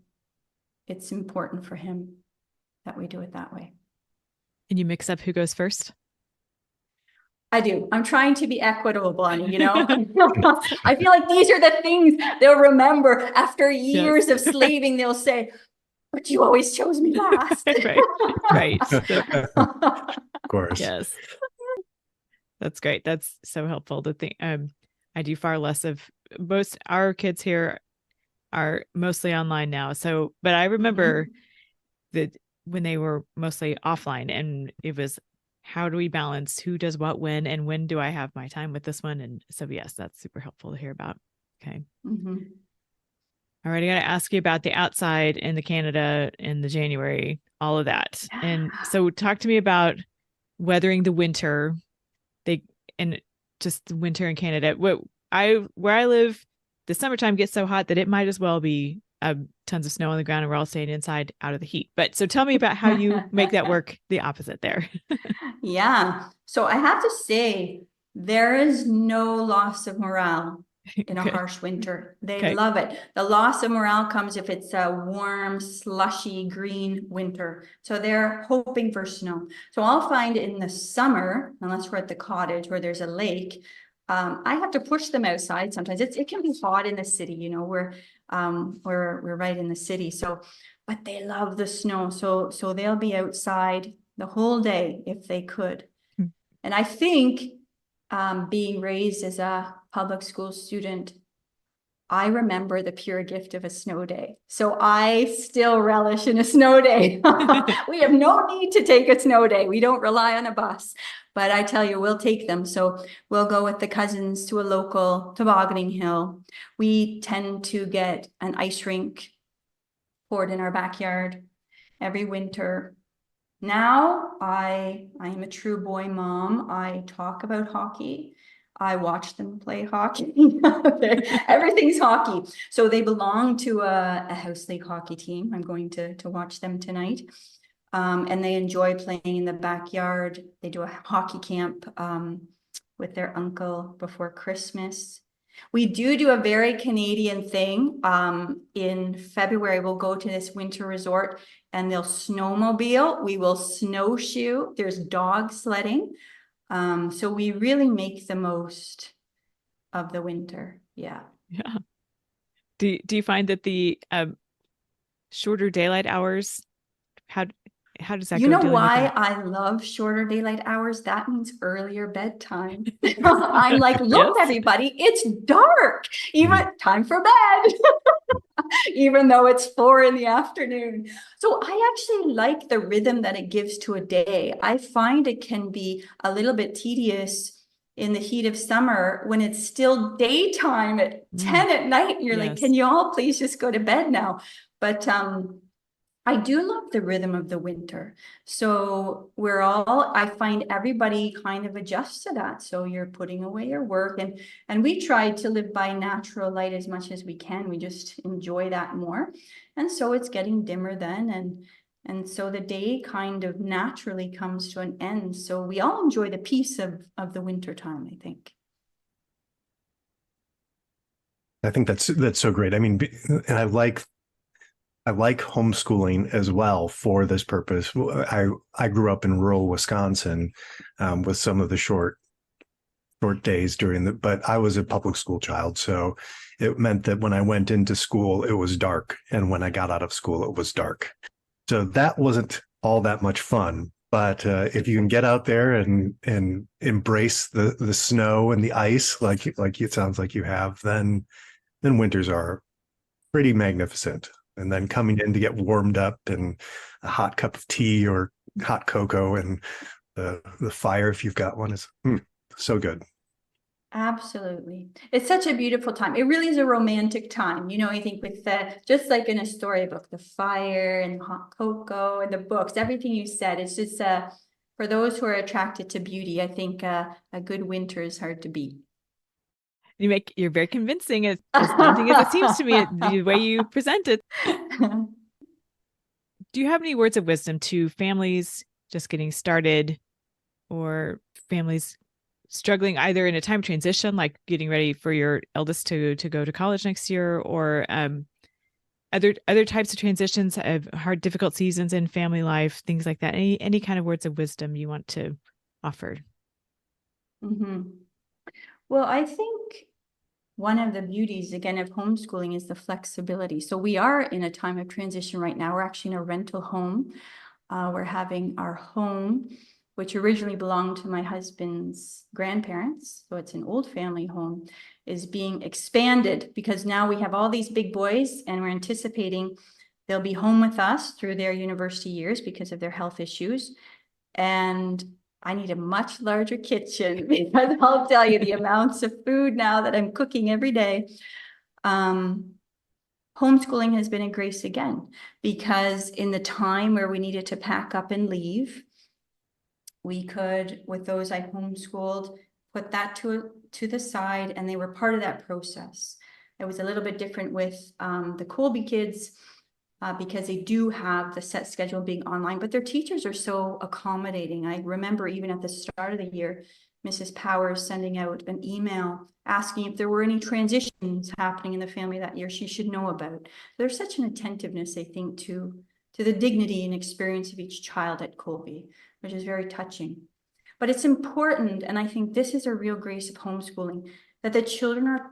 it's important for him that we do it that way. And you mix up who goes first? I do. I'm trying to be equitable, Bonnie, I feel like these are the things they'll remember after years of slaving. They'll say, but you always chose me last. Right. Of course. Yes. That's great. That's so helpful to think. I do far less of most. Our kids here are mostly online now. So, but I remember that when they were mostly offline, and it was, how do we balance who does what when, and when do I have my time with this one? And so, yes, that's super helpful to hear about. Okay. All right. I got to ask you about the outside and the Canada in the January, all of that. And so talk to me about weathering the winter, and just the winter in Canada. Where I live, the summertime gets so hot that it might as well be tons of snow on the ground and we're all staying inside out of the heat. But so tell me about how you make that work the opposite there. Yeah. So I have to say, There is no loss of morale in a Good. harsh winter. They Okay. love it. The loss of morale comes if it's a warm, slushy, green winter. So they're hoping for snow. So I'll find in the summer, unless we're at the cottage where there's a lake, I have to push them outside sometimes. It can be hot in the city, you know, we're right in the city. So, but they love the snow. So they'll be outside the whole day if they could. Hmm. And I think being raised as a public school student, I remember the pure gift of a snow day. So I still relish in a snow day. We have no need to take a snow day. We don't rely on a bus, but I tell you, we'll take them. So we'll go with the cousins to a local tobogganing hill. We tend to get an ice rink poured in our backyard every winter. Now I am a true boy mom. I talk about hockey. I watch them play hockey. Everything's hockey. So they belong to a house league hockey team. I'm going to watch them tonight. And they enjoy playing in the backyard. They do a hockey camp with their uncle before Christmas. We do a very Canadian thing. In February, we'll go to this winter resort and they'll snowmobile. We will snowshoe. There's dog sledding. So we really make the most of the winter. Yeah. Yeah. Do you find that the shorter daylight hours, how does that You go know dealing with why that? I love shorter daylight hours? That means earlier bedtime. I'm like, look, Yes. everybody, it's dark. Even time for bed. Even though it's 4 p.m. So I actually like the rhythm that it gives to a day. I find it can be a little bit tedious in the heat of summer when it's still daytime at 10 at night. And you're like, Yes. can you all please just go to bed now? But I do love the rhythm of the winter. So I find everybody kind of adjusts to that. So you're putting away your work and we try to live by natural light as much as we can. We just enjoy that more. And so it's getting dimmer then. And so the day kind of naturally comes to an end. So we all enjoy the peace of the winter time, I think. I think that's so great. I mean, and I like homeschooling as well for this purpose. I grew up in rural Wisconsin with some of the short days but I was a public school child. So it meant that when I went into school, it was dark. And when I got out of school, it was dark. So that wasn't all that much fun. But if you can get out there and embrace the snow and the ice, like it sounds like you have, then winters are pretty magnificent. And then coming in to get warmed up and a hot cup of tea or hot cocoa and the fire, if you've got one, is so good. Absolutely. It's such a beautiful time. It really is a romantic time. You know, I think with just like in a storybook, the fire and the hot cocoa and the books, everything you said, it's just for those who are attracted to beauty, I think a good winter is hard to beat. You're very convincing, as daunting as it seems to me, the way you present it. Do you have any words of wisdom to families just getting started or families struggling either in a time transition, like getting ready for your eldest to go to college next year, or other types of transitions of hard, difficult seasons in family life, things like that? Any kind of words of wisdom you want to offer? Mm-hmm. Well, I think one of the beauties, again, of homeschooling is the flexibility. So we are in a time of transition right now. We're actually in a rental home. We're having our home, which originally belonged to my husband's grandparents. So it's an old family home, is being expanded because now we have all these big boys and we're anticipating they'll be home with us through their university years because of their health issues. And I need a much larger kitchen because I'll tell you the amounts of food now that I'm cooking every day. Homeschooling has been a grace again, because in the time where we needed to pack up and leave, we could, with those I homeschooled, put that to the side, and they were part of that process. It was a little bit different with the Kolbe kids, because they do have the set schedule being online, but their teachers are so accommodating. I remember even at the start of the year, Mrs. Powers sending out an email asking if there were any transitions happening in the family that year she should know about. There's such an attentiveness, I think, to the dignity and experience of each child at Kolbe, which is very touching. But it's important, and I think this is a real grace of homeschooling, that the children are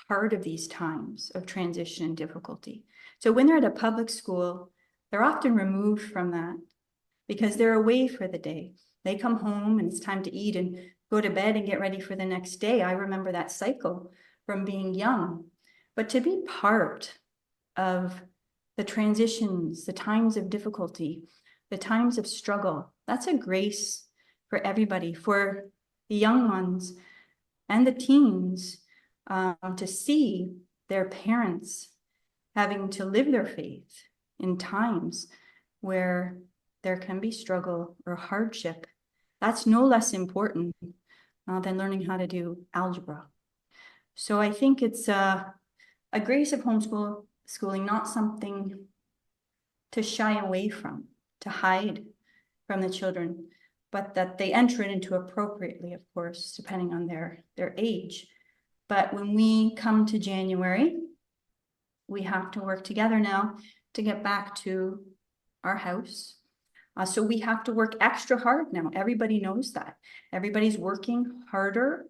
part of these times of transition and difficulty. So when they're at a public school, they're often removed from that because they're away for the day. They come home and it's time to eat and go to bed and get ready for the next day. I remember that cycle from being young. But to be part of the transitions, the times of difficulty, the times of struggle, that's a grace for everybody, for the young ones and the teens, to see their parents having to live their faith in times where there can be struggle or hardship. That's no less important than learning how to do algebra. So I think it's a grace of homeschooling, not something to shy away from, to hide from the children, but that they enter it into appropriately, of course, depending on their age. But when we come to January, we have to work together now to get back to our house. So we have to work extra hard now. Everybody knows that. Everybody's working harder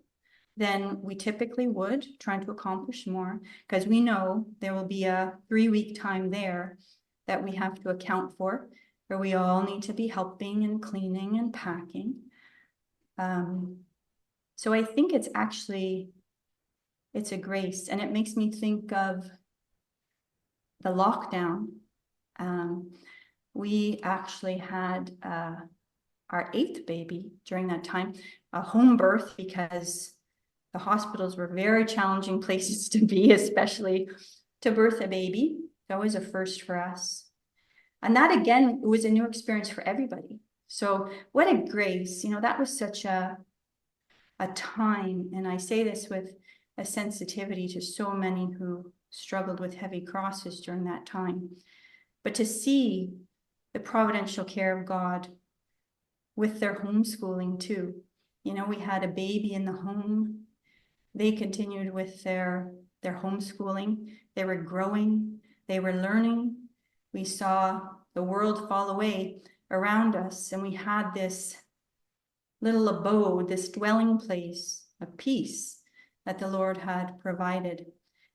than we typically would, trying to accomplish more, because we know there will be a 3-week time there that we have to account for, where we all need to be helping and cleaning and packing. So I think it's a grace, and it makes me think of the lockdown. We actually had our 8th baby during that time, a home birth, because the hospitals were very challenging places to be, especially to birth a baby. That was a first for us. And that, again, was a new experience for everybody. So what a grace, that was such a time, and I say this with a sensitivity to so many who struggled with heavy crosses during that time. But to see the providential care of God with their homeschooling too. We had a baby in the home. They continued with their homeschooling. They were growing. They were learning. We saw the world fall away around us, and we had this little abode, this dwelling place of peace that the Lord had provided.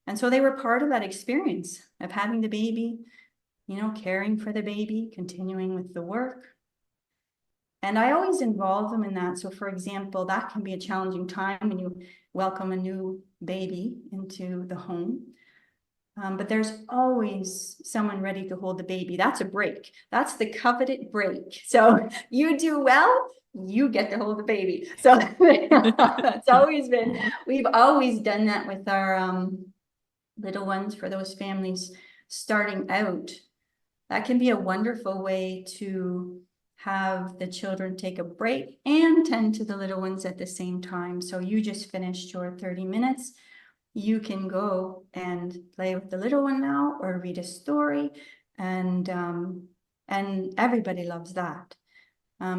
And so they were part of that experience of having the baby, caring for the baby, continuing with the work. And I always involve them in that. So for example, that can be a challenging time when you welcome a new baby into the home. But there's always someone ready to hold the baby. That's a break. That's the coveted break. So you do well, you get to hold the baby. So that's always been, we've always done that with our little ones for those families starting out. That can be a wonderful way to have the children take a break and tend to the little ones at the same time. So you just finished your 30 minutes. You can go and play with the little one now or read a story, and everybody loves that.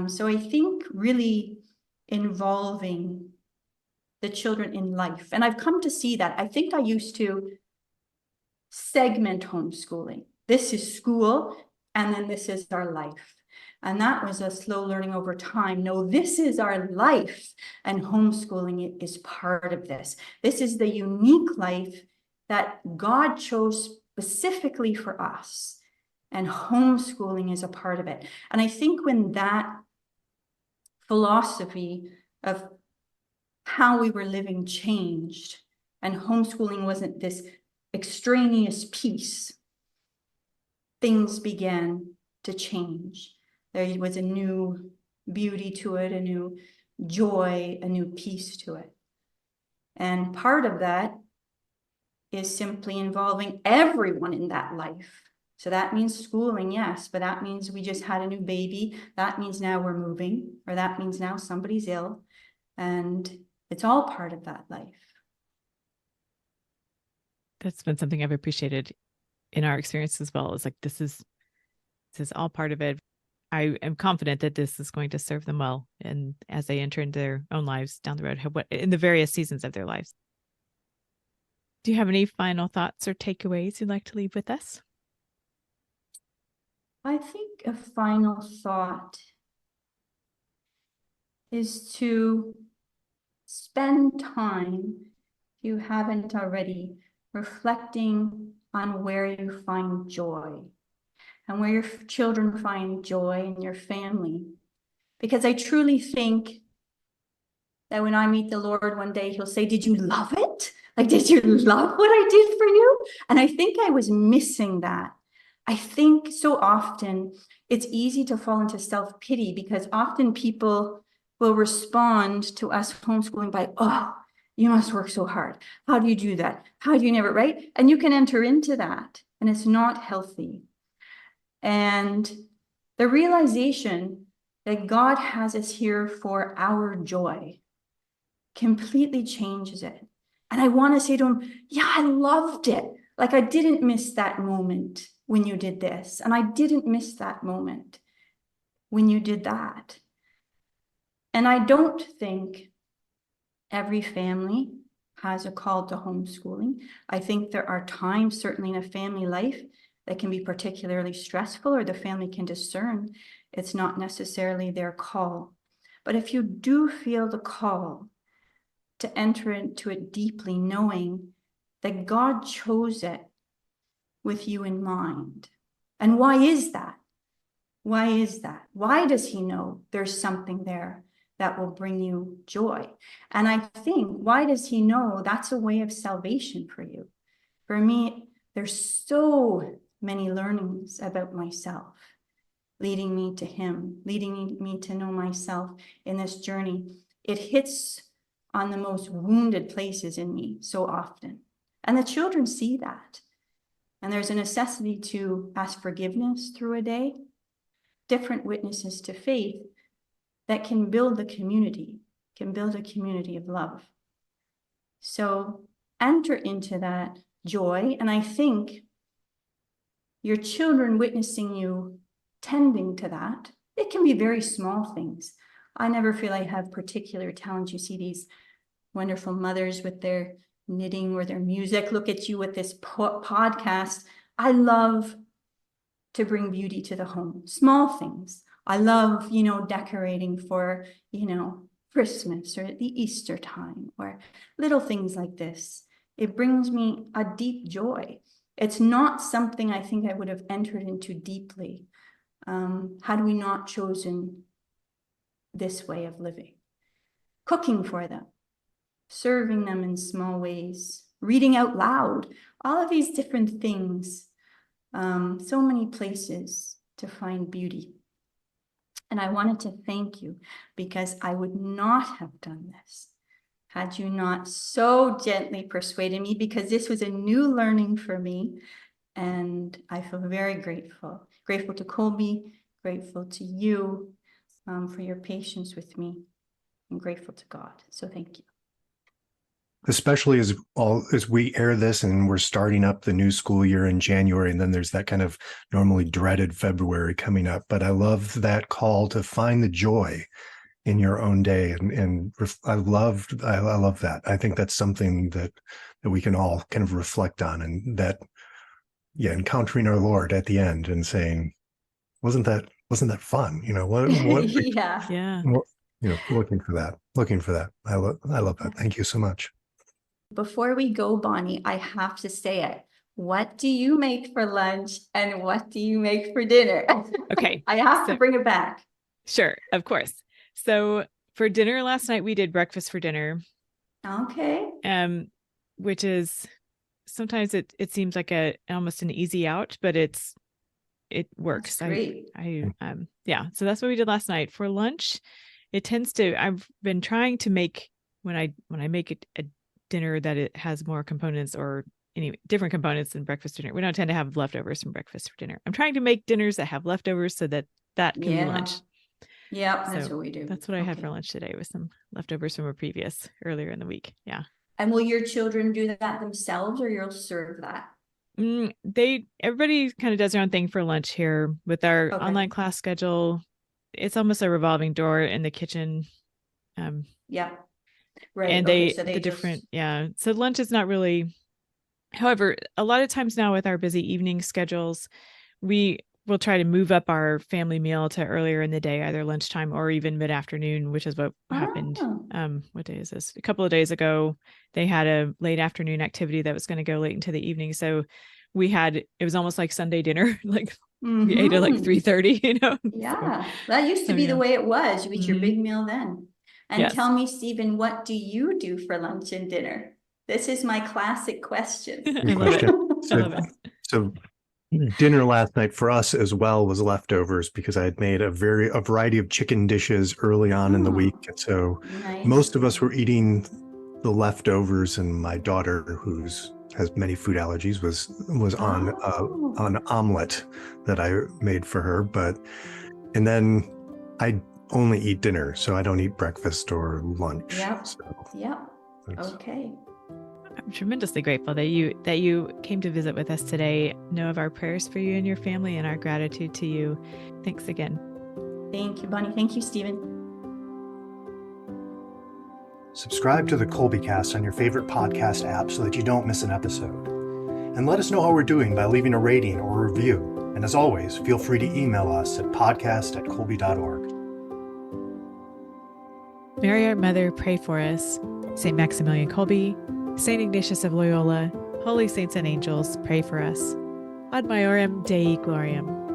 So I think really involving the children in life, and I've come to see that. I think I used to segment homeschooling. This is school, and then this is our life. And that was a slow learning over time. No, this is our life, and homeschooling is part of this. This is the unique life that God chose specifically for us, and homeschooling is a part of it. And I think when that philosophy of how we were living changed, and homeschooling wasn't this extraneous piece, things began to change. There was a new beauty to it, a new joy, a new peace to it. And part of that is simply involving everyone in that life. So that means schooling, yes, but that means we just had a new baby. That means now we're moving, or that means now somebody's ill. And it's all part of that life. That's been something I've appreciated in our experience as well. It's like, this is all part of it. I am confident that this is going to serve them well, and as they enter into their own lives down the road, in the various seasons of their lives. Do you have any final thoughts or takeaways you'd like to leave with us? I think a final thought is to spend time, if you haven't already, reflecting on where you find joy and where your children find joy in your family. Because I truly think that when I meet the Lord one day, he'll say, did you love it? Like, did you love what I did for you? And I think I was missing that. I think so often it's easy to fall into self-pity because often people will respond to us homeschooling by, oh, you must work so hard. How do you do that? How do you never, right? And you can enter into that, and it's not healthy. And the realization that God has us here for our joy completely changes it. And I want to say to him, yeah, I loved it. Like, I didn't miss that moment when you did this. And I didn't miss that moment when you did that. And I don't think every family has a call to homeschooling. I think there are times, certainly in a family life, that can be particularly stressful, or the family can discern it's not necessarily their call. But if you do feel the call to enter into it deeply, knowing that God chose it with you in mind. And why is that? Why is that? Why does he know there's something there that will bring you joy? And I think, why does he know that's a way of salvation for you? For me, there's so many learnings about myself, leading me to him, leading me to know myself in this journey. It hits on the most wounded places in me so often. And the children see that. And there's a necessity to ask forgiveness through a day, different witnesses to faith that can build the community, can build a community of love. So enter into that joy. And I think your children witnessing you tending to that, it can be very small things. I never feel I have particular talent. You see these wonderful mothers with their knitting or their music. Look at you with this podcast. I love to bring beauty to the home. Small things. I love, decorating for, Christmas or the Easter time, or little things like this. It brings me a deep joy. It's not something I think I would have entered into deeply had we not chosen this way of living. Cooking for them, serving them in small ways, reading out loud, all of these different things, so many places to find beauty. And I wanted to thank you, because I would not have done this had you not so gently persuaded me, because this was a new learning for me. And I feel very grateful to Kolbe, grateful to you for your patience with me, and grateful to God. So thank you. Especially as we air this and we're starting up the new school year in January, and then there's that kind of normally dreaded February coming up. But I love that call to find the joy in your own day, and I love that. I think that's something that we can all kind of reflect on, and that, encountering our Lord at the end and saying, wasn't that fun? Yeah. Looking for that. I love that. Thank you so much. Before we go, Bonnie, I have to say it. What do you make for lunch and what do you make for dinner? Okay. I have to bring it back. Sure, of course. So for dinner last night, we did breakfast for dinner. Okay. Which is, sometimes it seems like almost an easy out, but it works. That's great. So that's what we did last night. For lunch, I've been trying to make, when I make a dinner, that it has more components, or any different components than breakfast dinner. We don't tend to have leftovers from breakfast for dinner. I'm trying to make dinners that have leftovers so that can be lunch. Yeah, that's what we do. That's what I had for lunch today, with some leftovers from earlier in the week. Yeah. And will your children do that themselves, or you'll serve that? Everybody kind of does their own thing for lunch here with our Okay. online class schedule. It's almost a revolving door in the kitchen. Yeah. Right. And Okay. So the they different, just, yeah. So lunch is not really, however, a lot of times now with our busy evening schedules, we will try to move up our family meal to earlier in the day, either lunchtime or even mid-afternoon, which is what happened. What day is this? A couple of days ago, they had a late afternoon activity that was going to go late into the evening. So it was almost like Sunday dinner. Like we ate at like 3:30, you know? Yeah. That used to so be the yeah. way it was. You eat your Mhm. big meal then. And Yes. tell me, Stephen, what do you do for lunch and dinner? This is my classic question. I love it. I love it. So dinner last night for us as well was leftovers because I had made a variety of chicken dishes early on in the week. And so Nice. most of us were eating the leftovers, and my daughter, has many food allergies, was on an omelet that I made for her. And then I only eat dinner, so I don't eat breakfast or lunch. Yep. So Yep. Okay. I'm tremendously grateful that you came to visit with us today. Know of our prayers for you and your family and our gratitude to you. Thanks again. Thank you, Bonnie. Thank you, Stephen. Subscribe to the Kolbecast on your favorite podcast app so that you don't miss an episode. And let us know how we're doing by leaving a rating or a review. And as always, feel free to email us at podcast@kolbe.org. Mary, our Mother, pray for us. St. Maximilian Kolbe, St. Ignatius of Loyola, holy saints and angels, pray for us. Ad maiorem Dei gloriam.